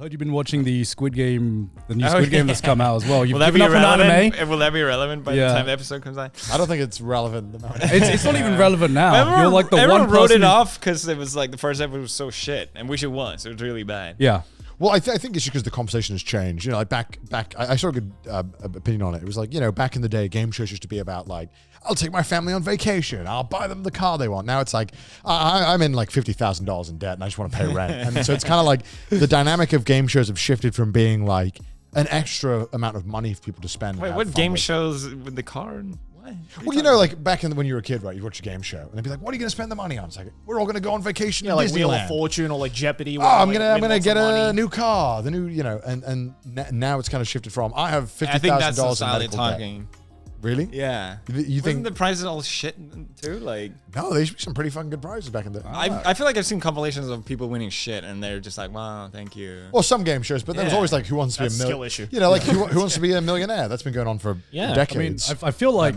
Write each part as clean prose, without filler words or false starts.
I heard you've been watching the Squid Game, the new Squid Game that's come out as well. You've will that given be up on irrelevant? anime? Will that be irrelevant by the time the episode comes out? I don't think it's relevant. It's not even relevant now. Everyone, You're like the everyone one wrote person it off because it was like the first episode was so shit, and which it was. It was really bad. Yeah. Well, I think it's just because the conversation has changed. You know, like back, I saw a good opinion on it. It was like, you know, back in the day, game shows used to be about like, I'll take my family on vacation. I'll buy them the car they want. Now it's like, I'm in like $50,000 in debt and I just want to pay rent. And so it's kind of like the dynamic of game shows have shifted from being like an extra amount of money for people to spend. Wait, what game shows with the car? What? Well, you know, like back when you were a kid, right? You watch a game show and they'd be like, "What are you going to spend the money on?" It's like, "We're all going to go on vacation." Yeah, to like Disneyland. Wheel of Fortune or like Jeopardy. Oh, I'm gonna get a new car, the new, you know, and now it's kind of shifted from I have $50,000 I think that's the in style they're medical talking. debt. Really? Yeah. You think the prices all shit too? Like, no, they used to be some pretty fucking good prizes back in the. I feel like I've seen compilations of people winning shit, and they're just like, "Wow, thank you." Well, some game shows, but there was always like, "Who wants to be a skill issue?" You know, like who wants to be a millionaire? That's been going on for decades. I mean, I feel like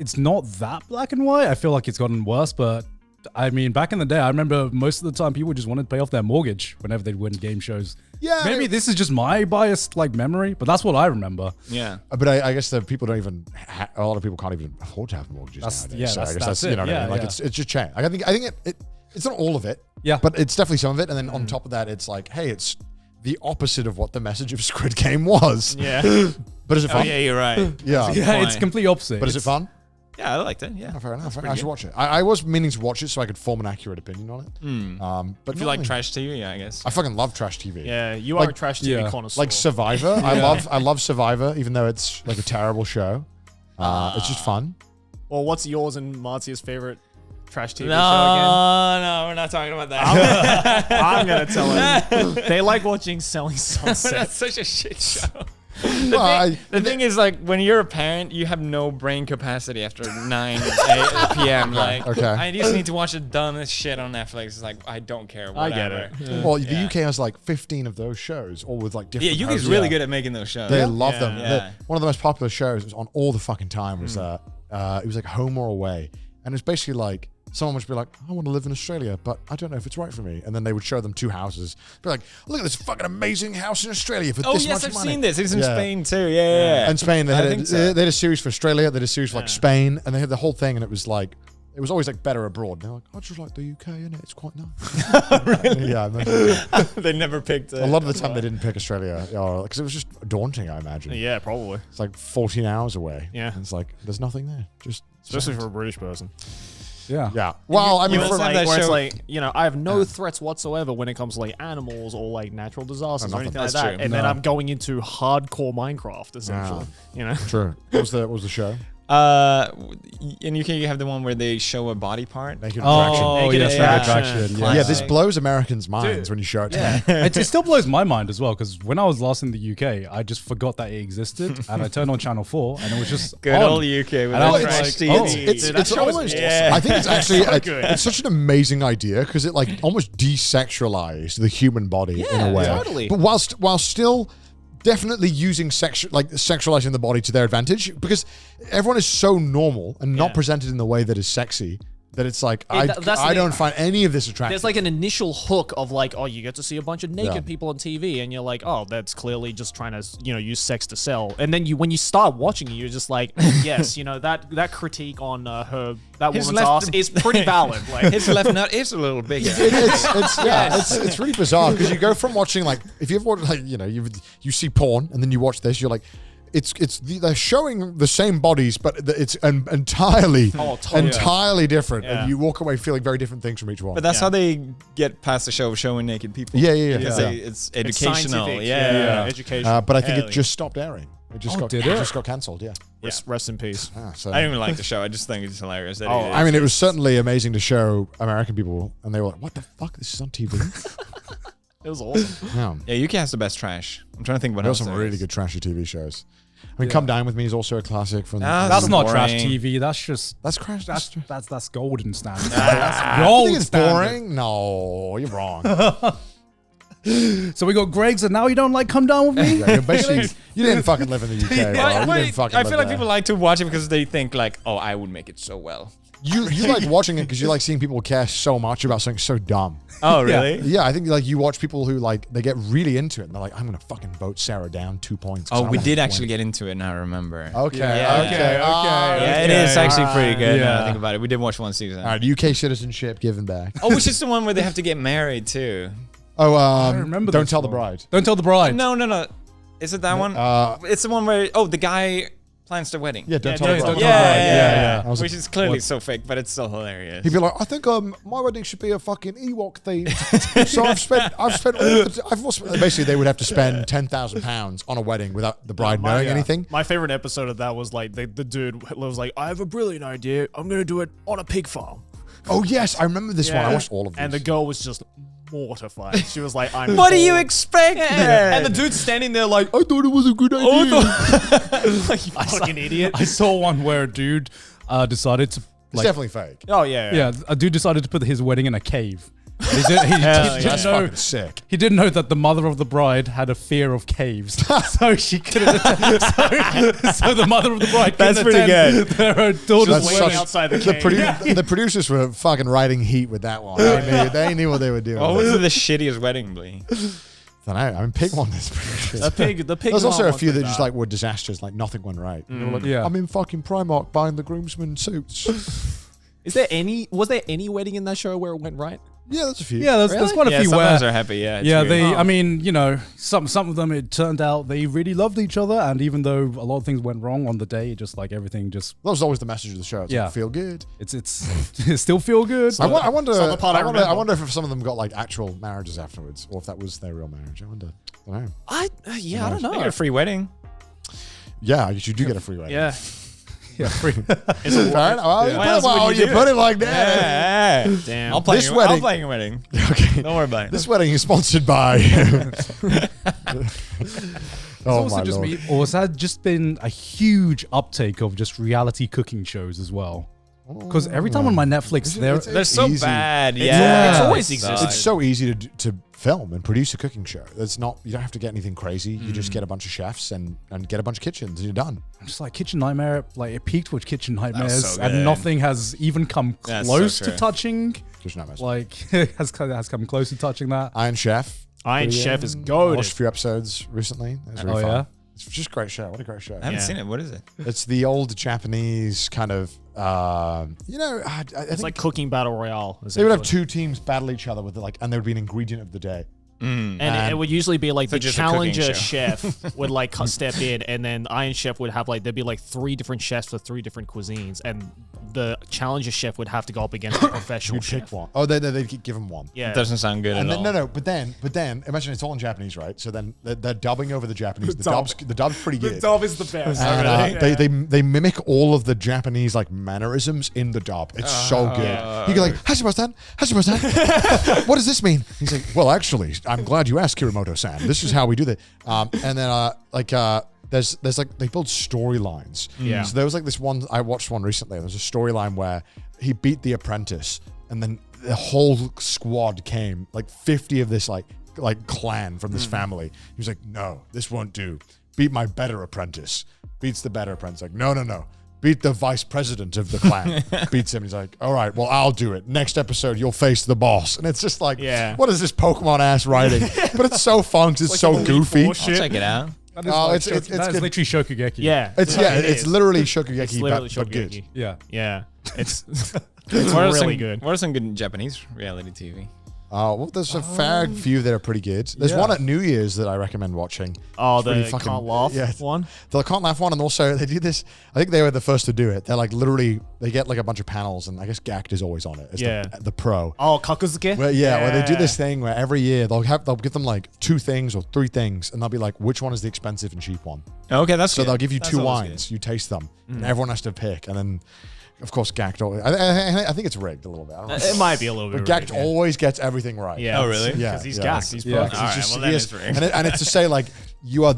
it's not that black and white. I feel like it's gotten worse, but I mean, back in the day, I remember most of the time people just wanted to pay off their mortgage whenever they'd win game shows. Yeah, maybe this is just my biased like memory, but that's what I remember. Yeah, but I guess that people don't even. A lot of people can't even afford to have mortgages nowadays. Yeah, so I guess that's you know what I mean. Like it's just changed. I think it's not all of it. Yeah, but it's definitely some of it. And then on top of that, it's like, hey, it's the opposite of what the message of Squid Game was. Yeah, but is it fun? Oh, yeah, you're right. Yeah, it's complete opposite. But is it fun? Yeah, I liked it. Yeah, fair enough. I should watch it. I was meaning to watch it so I could form an accurate opinion on it. But if you like trash TV, yeah, I guess. I fucking love trash TV. Yeah, you are a trash TV connoisseur. Like Survivor. I love Survivor, even though it's like a terrible show. It's just fun. Well, what's yours and Martia's favorite trash TV show again? No, we're not talking about that. I'm gonna tell him. They like watching Selling Sunset. That's such a shit show. The thing is, like, when you're a parent, you have no brain capacity after 9 p.m. Like, I just need to watch the dumbest shit on Netflix. It's like, I don't care. Whatever. I get it. Yeah. Well, the UK has like 15 15 of those shows, all with like different. Yeah, UK's really good at making those shows. They love them. One of the most popular shows was on all the fucking time was it was like Home or Away, and it's basically like someone would be like, I want to live in Australia, but I don't know if it's right for me. And then they would show them two houses. Be like, look at this fucking amazing house in Australia for this much money. Oh, yes, I've seen this. It's in Spain too. Yeah. And Spain, they had a series for Australia. They had a series for like Spain, and they had the whole thing, and it was like, it was always like better abroad. They're like, I just like the UK, innit? It's quite nice. Really? Yeah. They never picked it. A lot of the time they didn't pick Australia because it was just daunting, I imagine. Yeah, probably. It's like 14 hours away. Yeah. And it's like, there's nothing there. Especially for a British person. Yeah. Yeah. Well, I mean, for like, where it's like, you know, I have no threats whatsoever when it comes to like animals or like natural disasters or anything like that. And then I'm going into hardcore Minecraft, essentially. You know? True. What was the show? In UK you have the one where they show a body part. Naked Attraction. Naked Attraction. Yeah, this blows Americans' minds when you show it to them. It still blows my mind as well, because when I was last in the UK, I just forgot that it existed, and I turned on Channel 4, and it was just good old UK with trash TV. It's almost. I think it's actually it's such an amazing idea because it like almost desexualized the human body in a way. Totally. But while still definitely using sexualizing the body to their advantage, because everyone is so normal and not presented in the way that is sexy that it's like I don't find any of this attractive. There's like an initial hook of like, oh, you get to see a bunch of naked people on TV, and you're like, oh, that's clearly just trying to, you know, use sex to sell. And then when you start watching it, you're just like, yes, you know, that critique on that woman's ass is pretty valid. Like his left nut is a little bigger. It's really bizarre because you go from watching like, if you ever watch like, you know, you see porn and then you watch this, you're like, they're showing the same bodies, but it's entirely different, and you walk away feeling very different things from each one. But that's how they get past the show of showing naked people. Yeah. Because it's educational. Educational. But I think it just stopped airing. It just got cancelled. Yeah. Rest in peace. So. I don't even like the show. I just think it's hilarious. I mean, it was certainly amazing to show American people, and they were like, "What the fuck? This is on TV." It was awesome. Yeah, UK has the best trash. I'm trying to think what else. There's some really good trashy TV shows. I mean, Come Down With Me is also a classic from. That's not trash TV. That's crash. That's golden standard. That's gold. You think it's boring? No, you're wrong. So we got Greg's, and now you don't like Come Down With Me? Yeah, basically, you didn't fucking live in the UK. I feel like people like to watch it because they think like, oh, I would make it so well. You like watching it because you like seeing people care so much about something so dumb. Oh, really? Yeah, I think like you watch people who like they get really into it and they're like, I'm gonna fucking vote Sarah down 2 points. Oh, we did actually get into it. Now I remember. Okay. Yeah, it is actually pretty good. Now I think about it. We did watch one season. All right, UK citizenship given back. Oh, which is the one where they have to get married too. Oh, I remember. Don't Tell the Bride. Don't Tell the Bride. No. Is it that one? It's the one where the guy plans the wedding. Yeah, Don't Tell the Bride. Yeah. Which is clearly so fake, but it's still hilarious. He'd be like, I think my wedding should be a fucking Ewok theme. So basically they would have to spend £10,000 on a wedding without the bride knowing anything. My favorite episode of that was like the dude was like, I have a brilliant idea. I'm gonna do it on a pig farm. Oh yes, I remember this one. I watched all of these. And the girl was just mortified. She was like, I'm what do you expect? Yeah. And the dude's standing there like, I thought it was a good idea. Like, you fucking idiot. I saw one where a dude decided to. It's definitely fake. Oh yeah. Yeah, a dude decided to put his wedding in a cave. That's fucking sick. He didn't know that the mother of the bride had a fear of caves, so she couldn't. So the mother of the bride. That's pretty good. Their daughter's waiting outside the cave. The producers were fucking riding heat with that one. They knew what they were doing. What was the shittiest wedding, Blee? I don't know. I mean, pig one is pretty shit. The pig. There's also a few that just like were disasters, like nothing went right. They were like, I'm in fucking Primark buying the groomsmen suits. Was there any wedding in that show where it went right? Yeah, there's a few. Yeah, there's quite a few sometimes where are happy. Yeah, I mean, you know, some of them it turned out they really loved each other, and even though a lot of things went wrong on the day, just like everything, just that was always the message of the show. It's like, feel good. It's it still feel good. I wonder if some of them got like actual marriages afterwards, or if that was their real marriage. I wonder. I don't know. I don't know. They get a free wedding. Yeah, you do get a free wedding. Yeah. Yeah, free. Is it fair? Well, you put it like that. Yeah. Damn. I'll play your wedding. Okay. Don't worry about it. This wedding is sponsored by. Or has that just been a huge uptake of just reality cooking shows as well? Because every time on my Netflix, they're so easy. bad. It's always existed. It's so easy to film and produce a cooking show. It's not. You don't have to get anything crazy. You just get a bunch of chefs and get a bunch of kitchens, and you're done. I'm just like Kitchen Nightmare. Like it peaked with Kitchen Nightmares, so and nothing has even come close to touching. Kitchen Nightmares. Like has come close to touching that. Iron Chef. Iron Chef is I goated. watched a few episodes recently. It was really fun. Yeah. It's just a great show. What a great show. I haven't seen it. What is it? It's the old Japanese kind of, I It's like cooking battle royale. They would have two teams battle each other with and there would be an ingredient of the day. And it would usually be like the just a challenger chef would like step in, and then Iron Chef would have there'd be like 3 different chefs for 3 different cuisines, and the challenger chef would have to go up against a professional chef. Pick one. Oh, they'd give him one. Yeah, it doesn't sound good at all. No, but then imagine it's all in Japanese, right? So then they're dubbing over the Japanese. The dub's pretty good. The dub is the best. And, they mimic all of the Japanese like mannerisms in the dub. It's so good. You go like, Hashimoto-san, what does this mean? He's like, well, actually, I'm glad you asked, Kiramoto-san. This is how we do that. And then there's like they build storylines. Yeah. So there was like this one I watched one recently. There's a storyline where he beat the apprentice, and then the whole squad came, like 50 of this like clan from this family. He was like, no, this won't do. Beat my better apprentice. Beats the better apprentice. Like, no. Beat the vice president of the clan. Beats him. He's like, all right, well, I'll do it. Next episode, you'll face the boss. And it's just like, what is this Pokemon ass writing? But it's so fun. It's like so goofy. I'll check it out. That is literally Shokugeki. Yeah. It's literally Shokugeki, but good. Yeah. It's really good. What are some good Japanese reality TV? Well, there's a fair few that are pretty good. There's one at New Year's that I recommend watching. Oh, the Can't Laugh one? The Can't Laugh one, and also they do this, I think they were the first to do it. They're like literally, they get like a bunch of panels, and I guess Gact is always on it as the pro. Oh, Kakuzuke? Where they do this thing where every year they'll give them like 2 things or 3 things, and they'll be like, which one is the expensive and cheap one? Okay, that's so good. They'll give you 2 wines, you taste them, and everyone has to pick, and then of course, Gact always. I think it's rigged a little bit. I don't know. It might be a little bit. But Gact always gets everything right. Yeah. Oh, really? Yeah. Because he's Gact. He's perfect. All right, well, that is rigged. And it's to say like you're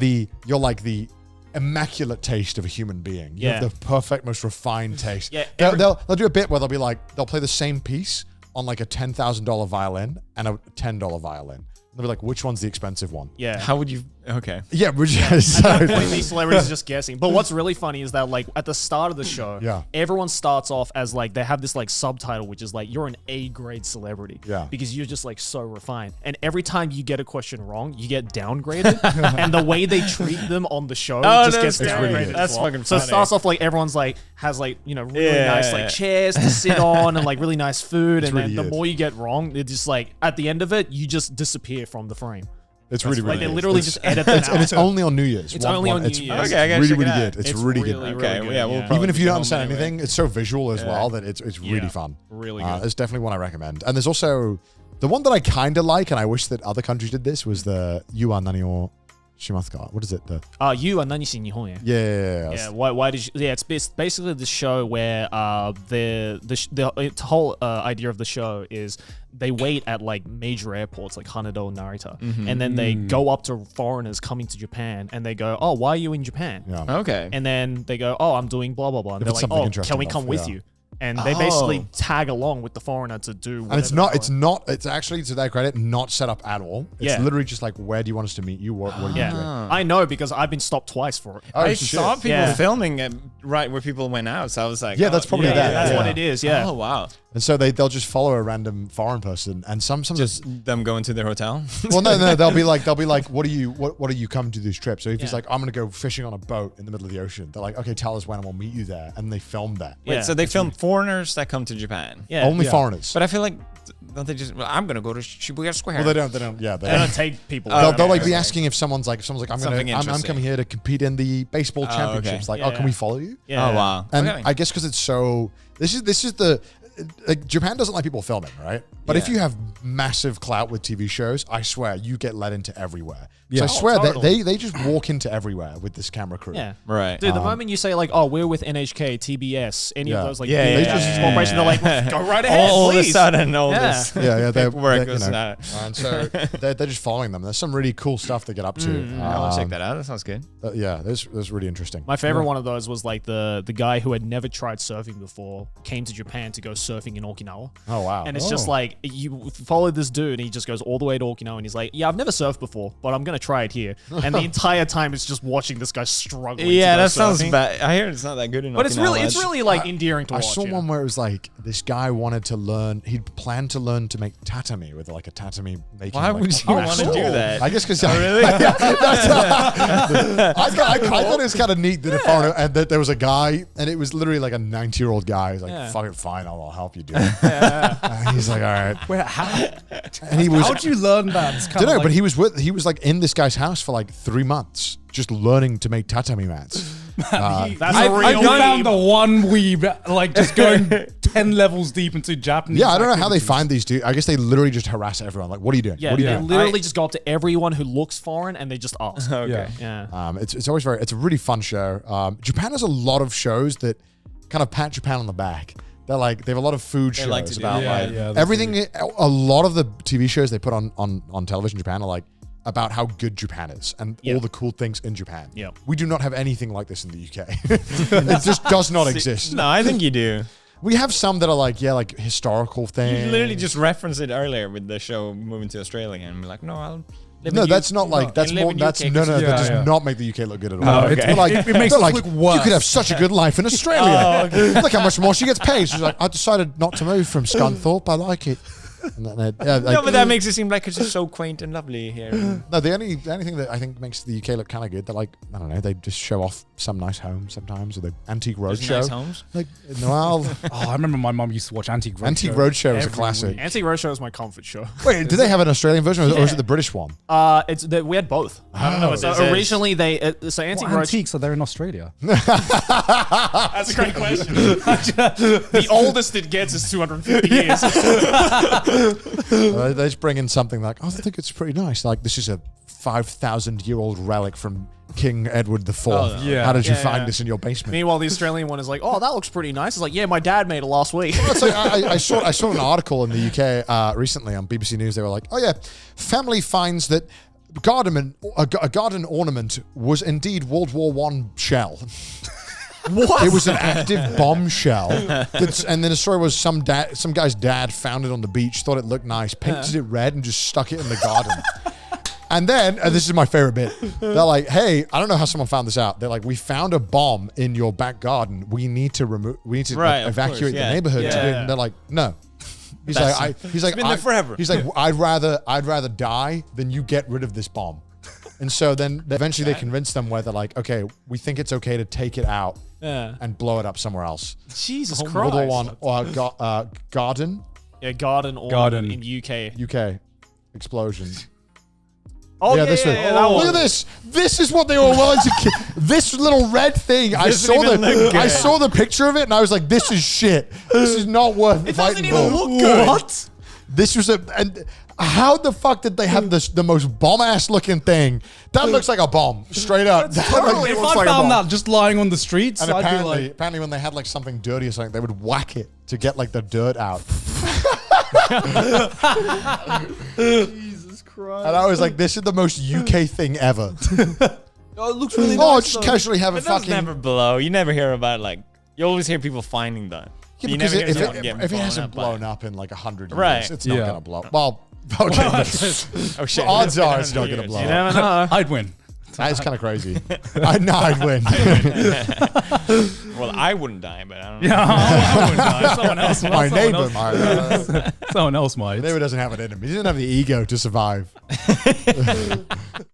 like the immaculate taste of a human being. You have the perfect, most refined taste. Yeah. They'll do a bit where they'll be like they'll play the same piece on like a $10,000 violin and a $10 violin. They'll be like, which one's the expensive one? Yeah. How would you Okay. Yeah, These celebrities are just guessing. But what's really funny is that like at the start of the show, everyone starts off as like they have this like subtitle which is like you're an A-grade celebrity. Yeah. Because you're just like so refined. And every time you get a question wrong, you get downgraded. And the way they treat them on the show just gets downgraded. That's fucking funny. So it starts off like everyone's like has like, you know, really nice like chairs to sit on and like really nice food. And then the more you get wrong, it's just like at the end of it, you just disappear from the frame. It's really, really like good. they literally just edit them out. And it's only on New Year's. It's only on New Year's. Okay, I gotta really, check really it out. good. It's really good. Okay, good, yeah, we'll probably Even if you don't go home understand anything, it's so visual as well that it's really fun. Really good. It's definitely one I recommend. And there's also the one that I kind of like, and I wish that other countries did this, was the Yuan Nani o Shimasu. What is it? You are Nanishi Nihon. Yeah. Why did you? Yeah, it's basically the show where the whole idea of the show is they wait at like major airports like Haneda and Narita, and then they go up to foreigners coming to Japan, and they go, "Oh, why are you in Japan?" Yeah. Okay. And then they go, "Oh, I'm doing blah blah blah." And they're like, "Oh, can we come with you?" And they basically tag along with the foreigner to do whatever. And it's actually, to their credit, not set up at all. It's literally just like, where do you want us to meet you? What are you doing? I know because I've been stopped twice for it. I saw people filming it right where people went out, so I was like, that's probably that. That's what it is. Yeah. Oh wow. And so they'll just follow a random foreign person, and some just them going to their hotel. Well, no, they'll be like, what are you coming to this trip? So if he's like, I'm gonna go fishing on a boat in the middle of the ocean, they're like, okay, tell us when, and we'll meet you there, and they film that. Wait, so they film foreigners that come to Japan? Yeah, only foreigners. But I feel like, don't they just? Well, I'm gonna go to Shibuya Square. Well, they don't. Yeah, they don't take people. They'll like be asking if someone's like, I'm coming here to compete in the baseball championships. Okay. Like, can we follow you? Yeah. Oh wow. And I guess because it's so, this is the. Like, Japan doesn't like people filming, right? But if you have massive clout with TV shows, I swear you get let into everywhere. So I swear they just walk into everywhere with this camera crew. Yeah, right. Dude, the moment you say like, "Oh, we're with NHK, TBS," any of those like corporations, they're like, "Go right ahead, all please." of a sudden, all this paperwork goes out. And so they're just following them. There's some really cool stuff to get up to. I'll check that out. That sounds good. That's really interesting. My favorite one of those was like the guy who had never tried surfing before came to Japan to go surfing in Okinawa. Oh wow! And it's just like you follow this dude, and he just goes all the way to Okinawa, and he's like, "Yeah, I've never surfed before, but I'm gonna try it here." And the entire time it's just watching this guy struggling. Yeah, that surfing. sounds bad. I hear it's not that good in Okinawa. But it's really like endearing to watch. I saw one where it was like this guy wanted to learn. He'd planned to learn to make tatami with like a tatami making. Why would you want to do that? I guess because really, I thought it was kind of neat that a foreigner and that there was a guy, and it was literally like a 90-year-old guy. He's like, "Fuck it, fine, I'll help you do it." He's like, "All right." Wait, how? And he was. How'd you learn that? I don't know, but he was like in this guy's house for like 3 months, just learning to make tatami mats. That's I found the one weeb, like just going 10 levels deep into Japanese. Yeah, I don't know how they find these dudes. I guess they literally just harass everyone. Like, what are you doing? Yeah, what are you they doing? literally just go up to everyone who looks foreign and they just ask. Okay. Yeah. It's always it's a really fun show. Japan has a lot of shows that kind of pat Japan on the back. They have a lot of food shows like to do about that. everything. A lot of the TV shows they put on television in Japan are like about how good Japan is and all the cool things in Japan. Yeah. We do not have anything like this in the UK. It just does not exist. No, I think you do. We have some that are like historical things. You literally just referenced it earlier with the show moving to Australia, and be like, no, that's not like that's more. That's UK, that does not make the UK look good at all. Oh, okay. It's like it makes it look worse. You could have such a good life in Australia. Look how much more she gets paid. She's like, I decided not to move from Scunthorpe. I like it. No, but that makes it seem like it's just so quaint and lovely here. No, the only thing that I think makes the UK look kind of good, they're like, I don't know, they just show off some nice homes sometimes, or the Antique Roadshow. Nice homes? Like, well, I remember my mum used to watch Antique Roadshow. Antique Roadshow is a classic. Antique Roadshow is my comfort show. Wait, do they have an Australian version, or is it the British one? We had both. I don't know. So originally they Antique Roadshow. Antiques are there in Australia? That's a great question. The oldest it gets is 250 years. They just bring in something like, I think it's pretty nice. Like, this is a 5,000-year-old relic from King Edward IV. How did you find this in your basement? Meanwhile, the Australian one is like, oh, that looks pretty nice. It's like, yeah, my dad made it last week. It's like, I saw an article in the UK recently on BBC News. They were like, oh yeah, family finds that a garden ornament was indeed World War I shell. What? It was an active bombshell. And then the story was some guy's dad found it on the beach, thought it looked nice, painted it red, and just stuck it in the garden. And then, and this is my favorite bit, they're like, hey, I don't know how someone found this out. They're like, we found a bomb in your back garden. We need to evacuate the neighborhood. And they're like, no. He's like, it's been there forever. He's like, I'd rather die than you get rid of this bomb. And so then eventually they convince them where they're like, okay, we think it's okay to take it out and blow it up somewhere else. Jesus Christ. World War I, Garden. Yeah, Garden in UK. UK. Explosion. Oh, yeah, this one. Look at this. This is what they were willing to kill. This little red thing. I saw the picture of it and I was like, this is shit. This is not worth it. It doesn't even look good. What? This was how the fuck did they have the most bomb-ass looking thing? That looks like a bomb, straight up. Totally if I found that just lying on the streets, and apparently when they had like something dirty or something, they would whack it to get like the dirt out. Jesus Christ. And I was like, this is the most UK thing ever. Oh, it looks really nice. Oh, just casually have a fucking... never blow. You never hear about like, you always hear people finding that. Yeah, because if it hasn't blown up in like 100 years, it's not going to blow up. Well, okay. Oh shit! Odds are it's not going to blow up. I'd win. That is kind of crazy. I'd win. Well, I wouldn't die, but I don't know. Yeah, I wouldn't die. Someone else. My neighbor might. Someone else might. My neighbor doesn't have an enemy. He doesn't have the ego to survive.